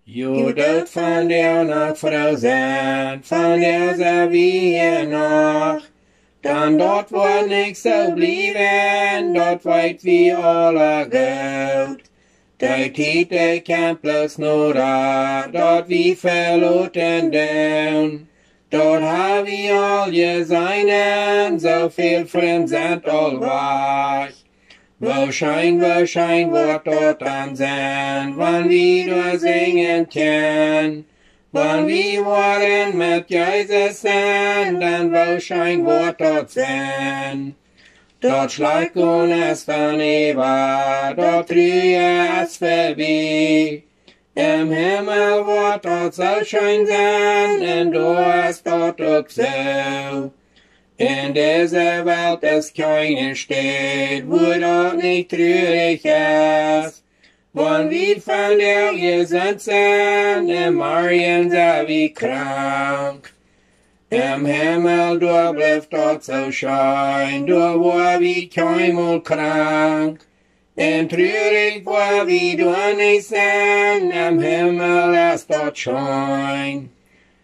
Jo dood van der nog vrouw zijn, van der zijn wie hier nog. Dan dort wordt niks zo blijven, dat weet wie alle goed. De tijd de kan plus nodig, dat wie verloten doen. Dort haben wir all gesehen, so viel Fremd sind all weg. Wahrscheinlich wird dort an sein, wann wir da singen können. Wann wir waren mit Jesus sind, dann wahrscheinlich wird dort sein. Dort schlägt uns dann über, dort Ruhe ist vorbei. Im Himmel wird dort so schön sein, und du ist dort auch so. In dieser Welt ist keine Stadt, wo dort nicht traurig ist. Wann wir von der gesund sind, im Marien sind wir krank. Im Himmel, du bleibst dort so schön, du war wie keinmal krank. En treurig war wie du nicht sein, im Himmel ist dort schön.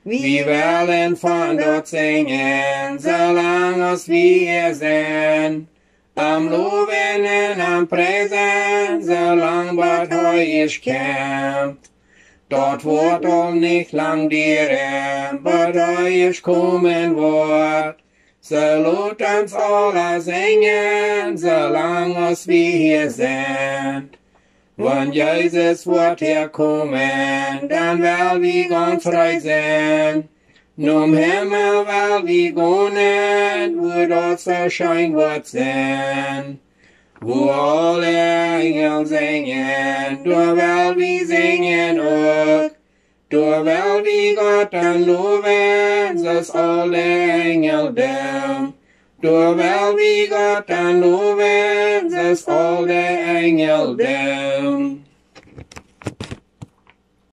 Wir wollen von dort singen, solange als wir sind. Am Loben und am Preisen, solange was heuer kämpft. Dort wird auch nicht lang dauern, was heuer kommen wird. So lasst uns alle singen, solange als wir hier sind. Wenn Jesus wird herkommen, dann will wir ganz frei sein. Nur Himmel will wir gehen, wo dort so schön wird sein. Wo alle Engel singen, da will wir singen auch. Da will wir Gott dann loben, so's alle Engel tun. Da will wir Gott dann loben, so's alle Engel tun.